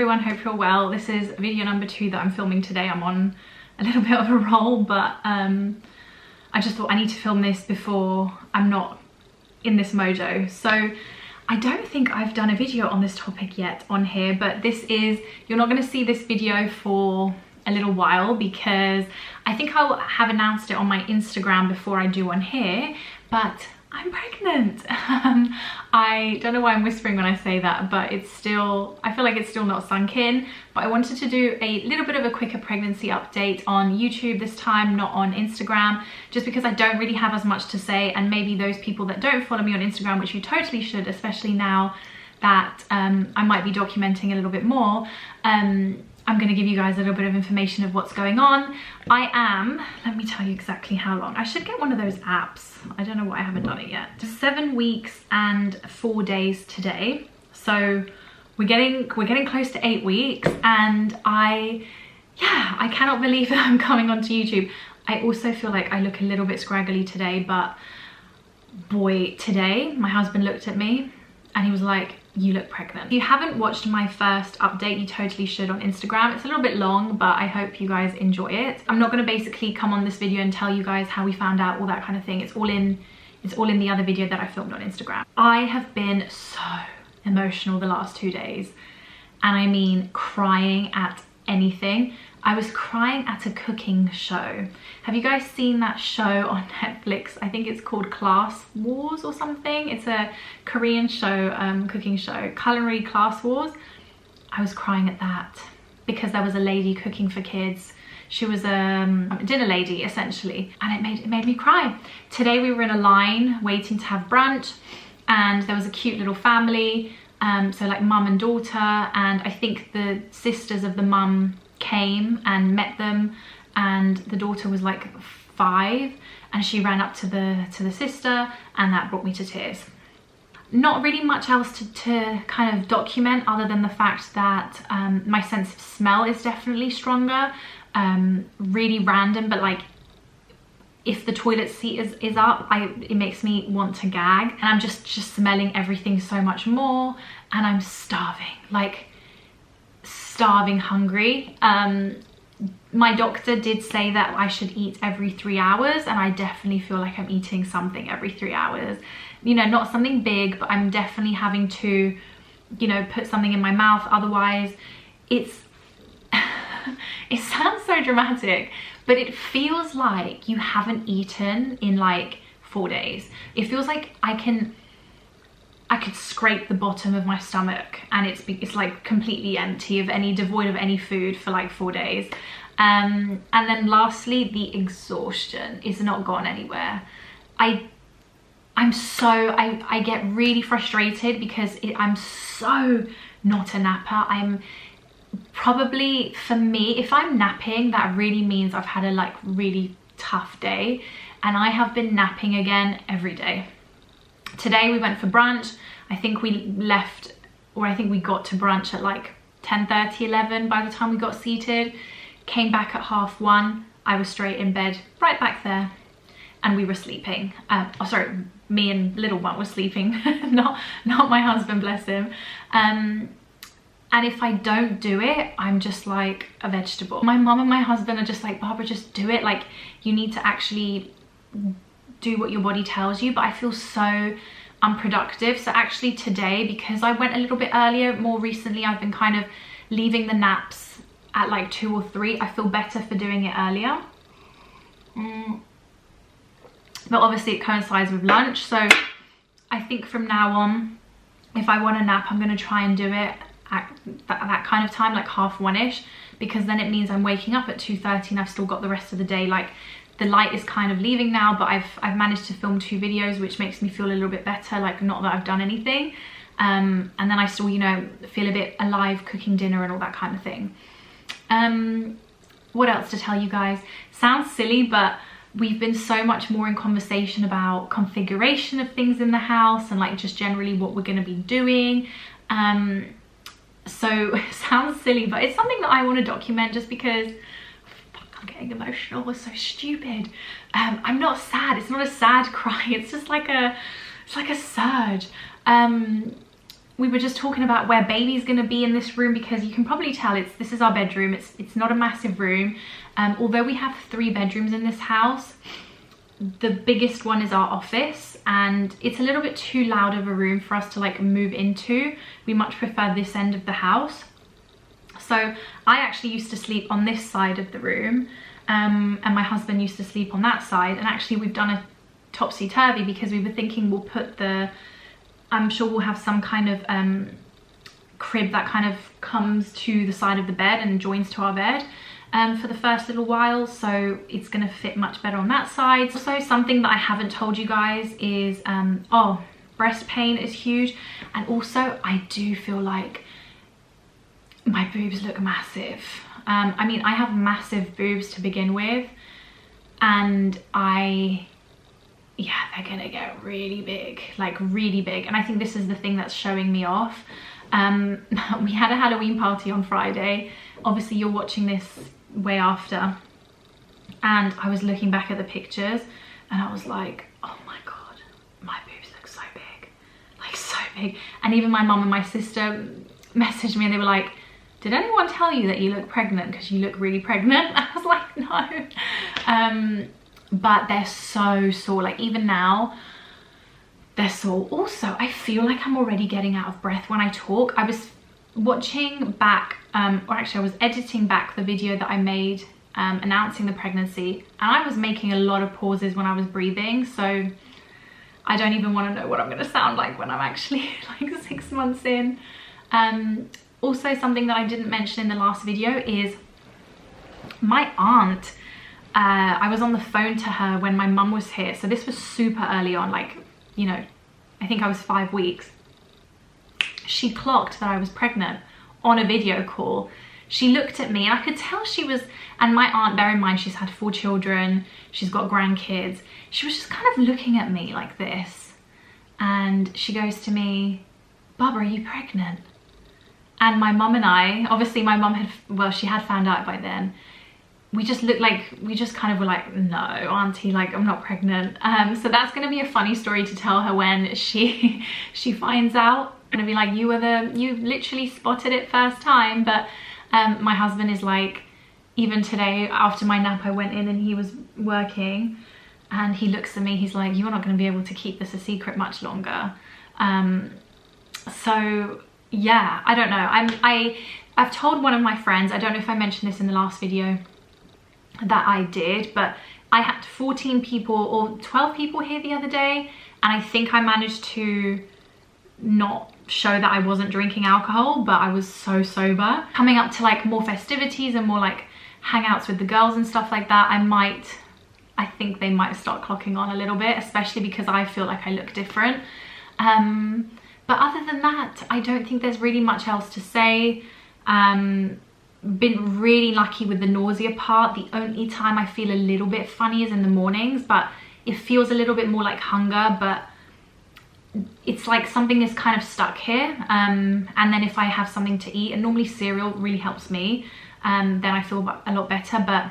Everyone, hope you're well. This is video number 2 that I'm filming today. I'm on a little bit of a roll, but I just thought I need to film this before I'm not in this mojo. So I don't think I've done a video on this topic yet on here, but you're not going to see this video for a little while because I think I'll have announced it on my Instagram before I do on here, but I'm pregnant. I don't know why I'm whispering when I say that, but I feel like it's still not sunk in. But I wanted to do a little bit of a quicker pregnancy update on YouTube this time, not on Instagram, just because I don't really have as much to say, and maybe those people that don't follow me on Instagram, which you totally should, especially now that I might be documenting a little bit more, I'm going to give you guys a little bit of information of what's going on. Let me tell you exactly how long. I should get one of those apps. I don't know why I haven't done it yet. 7 weeks and 4 days today. So we're getting close to 8 weeks, and I cannot believe that I'm coming onto YouTube. I also feel like I look a little bit scraggly today, but boy, today my husband looked at me and he was like, you look pregnant. If you haven't watched my first update, you totally should on Instagram. It's a little bit long, but I hope you guys enjoy it. I'm not going to basically come on this video and tell you guys how we found out, all that kind of thing. It's all in the other video that I filmed on Instagram. I have been so emotional the last 2 days, and I mean crying at anything. I was crying at a cooking show. Have you guys seen that show on Netflix? I think it's called Class Wars or something. It's a Korean show, cooking show, Culinary Class Wars. I was crying at that because there was a lady cooking for kids. She was a dinner lady essentially, and it made me cry. Today we were in a line waiting to have brunch, and there was a cute little family, so like mum and daughter, and I think the sisters of the mum came and met them, and the daughter was like 5, and she ran up to the sister, and that brought me to tears. Not really much else to kind of document other than the fact that my sense of smell is definitely stronger. Really random, but like if the toilet seat is up, it makes me want to gag, and I'm just smelling everything so much more, and I'm starving, like starving hungry. My doctor did say that I should eat every 3 hours, and I definitely feel like I'm eating something every 3 hours. You know, not something big, but I'm definitely having to, you know, put something in my mouth. Otherwise, it sounds so dramatic, but it feels like you haven't eaten in like 4 days. It feels like I could scrape the bottom of my stomach, and it's like completely empty devoid of any food for like 4 days. And then lastly, the exhaustion is not gone anywhere. I get really frustrated because I'm so not a napper. I'm probably, for me, if I'm napping, that really means I've had a like really tough day, and I have been napping again every day. Today we went for brunch. I think we left, or I think we got to brunch at like 10:30, 11 by the time we got seated. Came back at 1:30. I was straight in bed, right back there, and we were sleeping. Oh sorry, me and little one were sleeping, not my husband, bless him. And if I don't do it, I'm just like a vegetable. My mum and my husband are just like, Barbara, just do it. Like, you need to actually do what your body tells you. But I feel so unproductive. So actually today, because I went a little bit earlier, more recently, I've been kind of leaving the naps at like 2 or 3. I feel better for doing it earlier. But obviously it coincides with lunch. So I think from now on, if I want a nap, I'm going to try and do it at that kind of time, like 1:30ish, because then it means I'm waking up at 2:30 and I've still got the rest of the day. Like, the light is kind of leaving now, but I've managed to film 2 videos, which makes me feel a little bit better, like not that I've done anything. And then I still, you know, feel a bit alive cooking dinner and all that kind of thing. What else to tell you guys? Sounds silly, but we've been so much more in conversation about configuration of things in the house and like just generally what we're going to be doing. So it sounds silly, but it's something that I want to document just because I'm getting emotional. It's so stupid. I'm not sad. It's not a sad cry. It's just like a surge. we were just talking about where baby's gonna be in this room, because you can probably tell this is our bedroom. It's not a massive room. Although we have 3 bedrooms in this house, the biggest one is our office, and it's a little bit too loud of a room for us to like move into. We much prefer this end of the house. So I actually used to sleep on this side of the room, and my husband used to sleep on that side. And actually we've done a topsy-turvy, because we were thinking we'll put I'm sure we'll have some kind of crib that kind of comes to the side of the bed and joins to our bed for the first little while, so it's gonna fit much better on that side. Also, something that I haven't told you guys is breast pain is huge, and also I do feel like my boobs look massive. I mean, I have massive boobs to begin with, and yeah, they're gonna get really big, like really big. And I think this is the thing that's showing me off. We had a Halloween party on Friday. Obviously you're watching this way after, and I was looking back at the pictures and I was like, oh my god, my boobs look so big, like so big. And even my mum and my sister messaged me and they were like, did anyone tell you that you look pregnant, because you look really pregnant? I was like, no. But they're so sore, like even now they're sore. Also, I feel like I'm already getting out of breath when I talk. I was watching back, or actually I was editing back the video that I made announcing the pregnancy, and I was making a lot of pauses when I was breathing, so I don't even want to know what I'm going to sound like when I'm actually like 6 months in. Also, something that I didn't mention in the last video is my aunt. I was on the phone to her when my mum was here, so this was super early on, like, you know, I think I was 5 weeks. She clocked that I was pregnant on a video call. She looked at me and I could tell she was, and my aunt, bear in mind, she's had 4 children, she's got grandkids. She was just kind of looking at me like this, and she goes to me, Barbara, are you pregnant? And my mum and I, obviously my mum had, well, she had found out by then. We just looked like, we just kind of were like, no, auntie, like, I'm not pregnant. So that's gonna be a funny story to tell her when she finds out. I'm gonna be like, you literally spotted it first time. But my husband is like, even today after my nap, I went in and he was working, and he looks at me, he's like, you're not gonna be able to keep this a secret much longer. So yeah, I don't know. I've told one of my friends, I don't know if I mentioned this in the last video, that I did, but I had 14 people or 12 people here the other day, and I think I managed to not show that I wasn't drinking alcohol, but I was so sober. Coming up to like more festivities and more like hangouts with the girls and stuff like that, I think they might start clocking on a little bit, especially because I feel like I look different. But other than that, I don't think there's really much else to say. Been really lucky with the nausea part. The only time I feel a little bit funny is in the mornings, but it feels a little bit more like hunger, but it's like something is kind of stuck here. And then if I have something to eat, and normally cereal really helps me, then I feel a lot better. But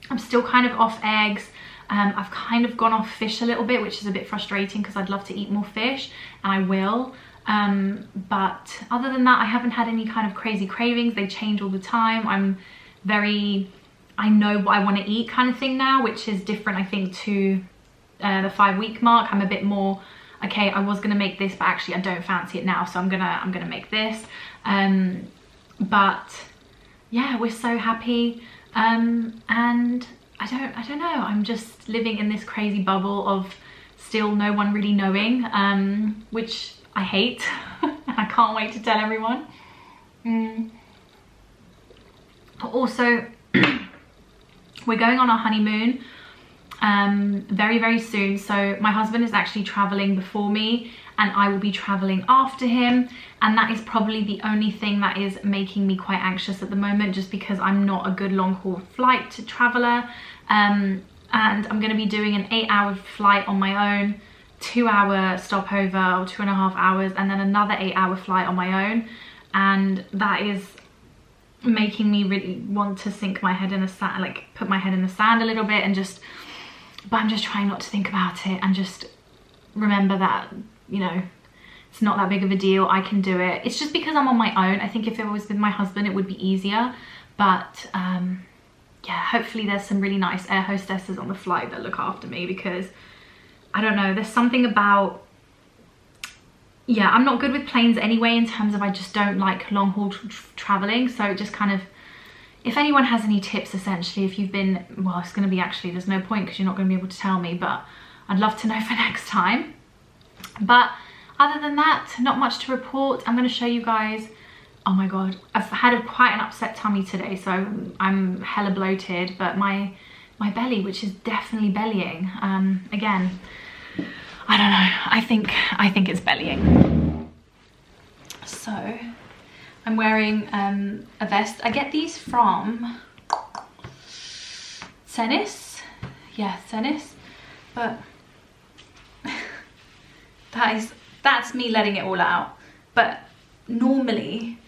I'm still kind of off eggs. I've kind of gone off fish a little bit, which is a bit frustrating because I'd love to eat more fish, and I will. But other than that, I haven't had any kind of crazy cravings. They change all the time. I know what I want to eat kind of thing now, which is different, I think, to the 5-week mark. I'm a bit more, okay, I was gonna make this, but actually I don't fancy it now, so I'm gonna make this. But yeah, we're so happy, and I don't know, I'm just living in this crazy bubble of still no one really knowing, which I hate. And I can't wait to tell everyone. Also, we're going on our honeymoon very, very soon. So my husband is actually traveling before me, and I will be traveling after him, and that is probably the only thing that is making me quite anxious at the moment, just because I'm not a good long haul flight traveler. And I'm going to be doing an 8-hour flight on my own, 2-hour stopover, or 2.5 hours, and then another 8-hour flight on my own. And that is making me really want to sink my head in the sand, like put my head in the sand a little bit, and just, but I'm just trying not to think about it and just remember that, you know, It's not that big of a deal. I can do it. It's just because I'm on my own. I think if it was with my husband, it would be easier. But yeah, hopefully there's some really nice air hostesses on the flight that look after me, because I don't know, there's something about, yeah, I'm not good with planes anyway, in terms of I just don't like long haul traveling. So it just kind of, if anyone has any tips, essentially, if you've been, well, it's going to be, actually, there's no point because you're not going to be able to tell me, but I'd love to know for next time. But other than that, not much to report. I'm going to show you guys, oh my god, I've had quite an upset tummy today, so I'm hella bloated, but my belly, which is definitely bellying, again, I don't know, I think it's bellying. So I'm wearing a vest. I get these from Cenis, yeah, Cenis, but that's me letting it all out. But normally,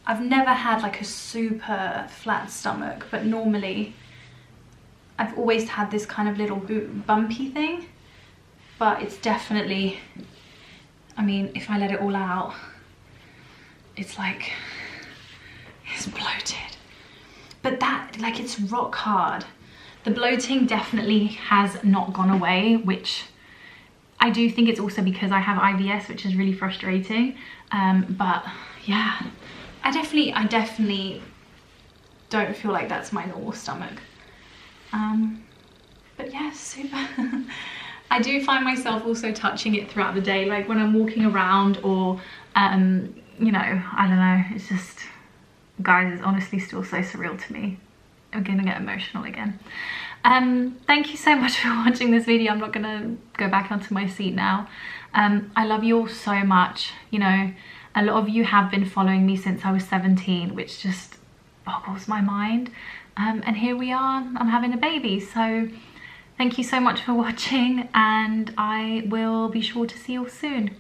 I've never had like a super flat stomach, but normally I've always had this kind of little bumpy thing. But it's definitely, I mean, if I let it all out, it's like, it's bloated. But that, like, it's rock hard. The bloating definitely has not gone away, which I do think it's also because I have IBS, which is really frustrating. But yeah, I definitely don't feel like that's my normal stomach. But yeah, super. I do find myself also touching it throughout the day, like when I'm walking around, or you know, I don't know, it's just, guys, it's honestly still so surreal to me. I'm gonna get emotional again. Thank you so much for watching this video. I'm not gonna go back onto my seat now. I love you all so much. You know, a lot of you have been following me since I was 17, which just boggles my mind. And here we are, I'm having a baby. So thank you so much for watching, and I will be sure to see you all soon.